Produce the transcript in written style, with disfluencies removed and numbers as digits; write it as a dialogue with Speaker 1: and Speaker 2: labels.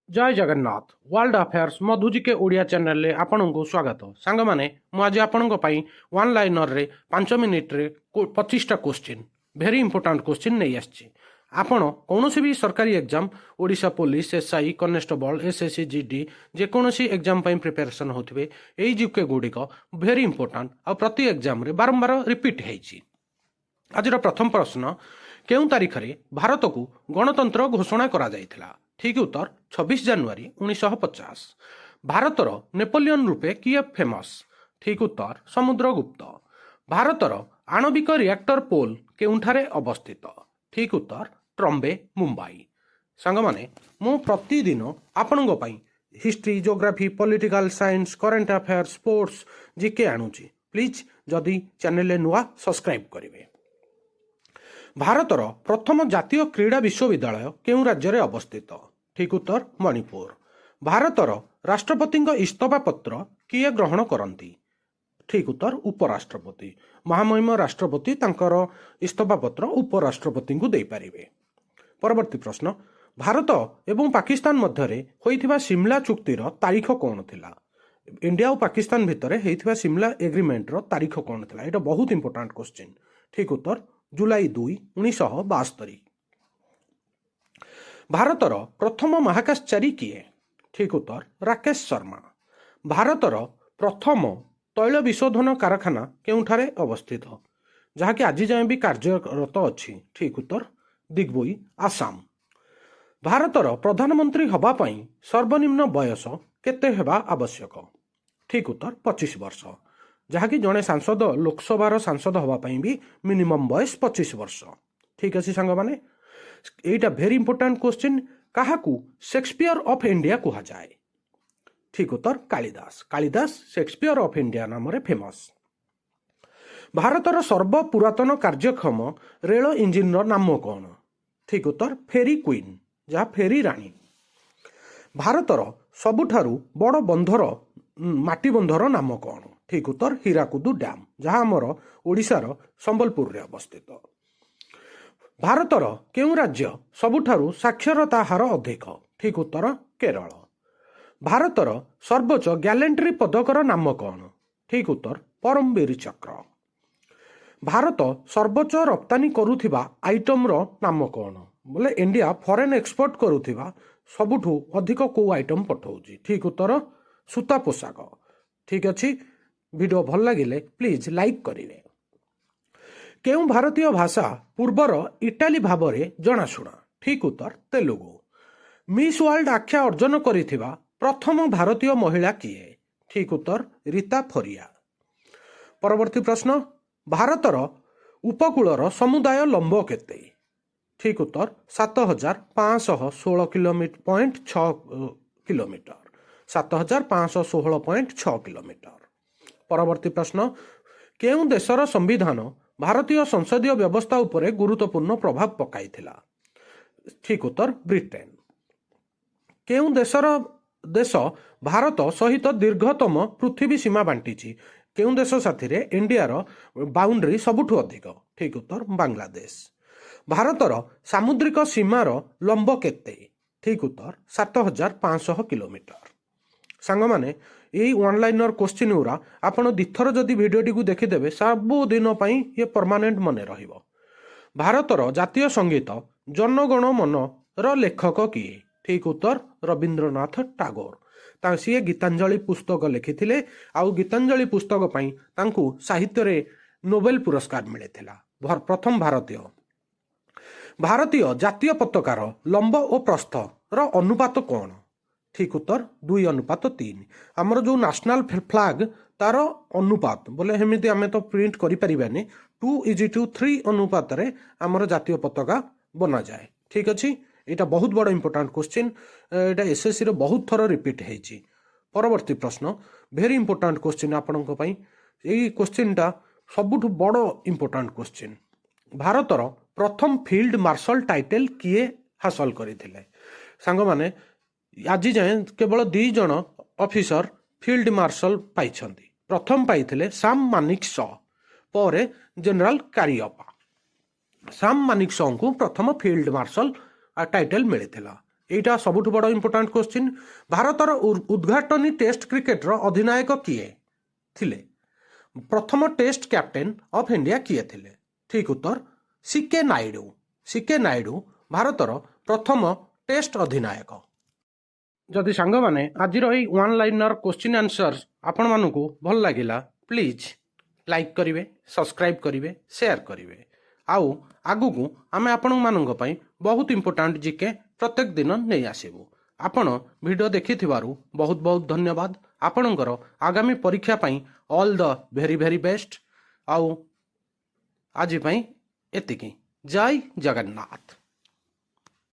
Speaker 1: जय Jagannath world affairs मधुजी के Odia channel रे आपन को स्वागत सांग माने मु आज आपन वन लाइनर रे 5 मिनिट रे 25टा क्वेश्चन वेरी इंपोर्टेंट क्वेश्चन नहीं आछि। आपण कौन भी सरकारी exam Odisha police SI constable SSC GD जेकोसी एग्जाम प्रिपेरेसन होथिबे एई जीके गुड़िक वेरी इंपोर्टेंट आ प्रति एग्जाम रे बारंबार रिपीट होइछि। आज प्रथम प्रश्न केउं तारीख रे भारत को गणतंत्र घोषणा करा जायथिला? ठीक उत्तर 26 जनवरी 1950। भारतर नेपोलियन रूपे किए फेमस? ठीक उत्तर समुद्रगुप्त। भारतर आणविक रिएक्टर पोल केउंठारे अवस्थित? ठीक उत्तर ट्रम्बे मुंबई। सांग माने मु प्रतिदिन आपणक पई history geography political science current affairs sports GK आणुची। प्लीज जदि चैनल नुआ सब्सक्राइब करेंगे। भारतर प्रथम जातीय क्रीड़ा विश्वविद्यालय केउं राज्य रे अवस्थित? ठीक उत्तर मणिपुर। भारतर राष्ट्रपति इस्तफा पत्र किए ग्रहण करती? ठीक उत्तर उपराष्ट्रपति। महामहिम राष्ट्रपति तांकर इस्तफा पत्र उपराष्ट्रपति को दे पारिबे। परवर्ती प्रश्न भारत एवं पाकिस्तान मध्य होइथिबा सिमला चुक्तिर तारीख कौन थिला? इंडिया और पाकिस्तान भितर होइथिबा सिमला एग्रीमेंट रो तारीख कौन थिला? एटा बहुत इंपोर्टेंट क्वेश्चन। ठीक उत्तर जुलाई 2 1972। भारतर प्रथम महाकाशचारी किए? ठीक उत्तर राकेश शर्मा। भारतर प्रथम तैल विशोधन कारखाना केउंठारे अवस्थित जहाँकि आज जाए भी कार्यरत अच्छी? ठीक उत्तर दिग्बोई आसाम। भारतर प्रधानमंत्री हवा पाई सर्वनिम्न बयस केते हेबा आवश्यक? ठीक उत्तर 25 वर्ष जहाँकि जड़े सांसद लोकसभा सांसद हवापाई भी मिनिमम बयस 25 वर्ष। ठीक अच्छे सांग माने एटा वेरी इंपोर्टेंट क्वेश्चन। काहाकू शेक्सपियर ऑफ इंडिया कहा जाए? ठीक उत्तर Kalidas. Kalidas Shakespeare of India नाम रे फेमस। भारतर सर्व पुरातन कार्यक्षम रेल इंजिन नाम कौन? ठीक उत्तर फेरी क्वीन जहाँ फेरी रानी। भारतर सबुठारु बड़ बंधर माटी बंधर नाम कौन? ठीक उत्तर हीराकुदु डैम जहाँ आमर ओडिशार संबलपुर रे अवस्थित। भारतर केउं राज्य सबुठारु साक्षरता हार अधिक? ठीक उत्तर केरल। भारतर सर्वोच्च गैलेंट्री पदकर नाम कौन? ठीक उत्तर परमवीर चक्र। भारत सर्वोच्च रप्तानी करुथिबा आइटम रो नाम कौन? बोले इंडिया फॉरेन एक्सपोर्ट करुथिबा सबुठु अधिक को आइटम पठाउची? ठीक उत्तर सूता पोशाक। ठीक अच्छी वीडियो भल लगिले प्लीज लाइक करेंगे। केउं भारतीय भाषा पूर्वर इटाली भाव में जनाशुना? ठीक उत्तर तेलुगु। मिस वर्ल्ड आख्या अर्जन करिथिबा प्रथम भारतीय महिला किए? ठीक उत्तर रीता फरिया। परवर्ती प्रश्न भारतर उपकूलर समुदाय लंब केते? ठीक उत्तर 7516 किलोमीटर 7516.6 किलोमीटर। परवर्ती प्रश्न केउं देशर संविधान भारतीय संसदीय व्यवस्था उपरे गुरुत्वपूर्ण प्रभाव पकाइथिला? ठीक उत्तर ब्रिटेन। केउं देश भारत सहित दीर्घतम पृथ्वी सीमा बांटीची? केउं देश साथी रे इंडिया रो बाउंड्री सबुठु अधिक? ठीक उत्तर बांग्लादेश। भारतर सामुद्रिक सीमार लंब केते? ठीक उत्तर 7500 किलोमीटर। सांग माने यही ऑनलाइनर क्वेश्चन गुरा आपण दिथर जदि भिडियोटी को देखिदेवे सबु दिन पई ये परमानेंट मने रहिबो। भारतर जातीय संगीत जनगण मन रो लेखक किए? ठीक उत्तर रविंद्रनाथ टागोर। सी गीतांजलि पुस्तक लिखिथिले आउ गीतांजलि पुस्तक पई तांकू साहित्य रे नोबेल पुरस्कार मिलिथिला। प्रथम भारतीय जातीय पताकार लंब और प्रस्थ रो अनुपात कौन? ठीक उत्तर 2:3। आमर जो नेशनल फ्लैग तार अनुपात बोले हेमिति आमे तो प्रिंट करि परिबानी 2:3 अनुपात रे आमर जातीय पताका बना जाए। ठीक अच्छी एटा बहुत बड़ इंपोर्टेंट क्वेश्चन। एटा एसएससी रे बहुत थर रिपीट हेची। परवर्ती प्रश्न वेरी इंपोर्टेंट क्वेश्चन आपनक पई। एई क्वेश्चनटा सबुठु बड़ इंपोर्टेंट क्वेश्चन। भारतर प्रथम फील्ड मार्शल टाइटल किए हासिल करथिले? सांग माने आज जाए केवल 2 जन ऑफिसर फील्ड मार्शल पाइछंती। प्रथम पाइथिले साम मानिकशॉ पर जनरल कारियप्पा। साम मानिकशॉ को प्रथम फील्ड मार्शल टाइटल मिलिथिला। एटा सबुठ बड़ इंपोर्टाट क्वेश्चन। भारतर उद्घाटनी टेस्ट क्रिकेटर अधिनायक किए थिले? प्रथम टेस्ट कैप्टेन ऑफ इंडिया किए थिले? ठीक उत्तर सीके नायडू। सीके नायडू भारतर प्रथम टेस्ट अधिनायक। जदि सांग माने आज वन लाइनर क्वेश्चन आंसर आपण मानकु भल लागिला प्लीज लाइक करिवे, सब्सक्राइब करिवे, शेयर करिवे। आउ आगुकु आमे आपण मानक पई बहुत इंपोर्टेंट जीके प्रत्येक दिन नहीं आसीबु। आपण वीडियो देखिथिबारु बहुत बहुत धन्यवाद। आपणकर आगामी परीक्षा पई all the very very best. आउ आज पई एतिकी। जय जगन्नाथ।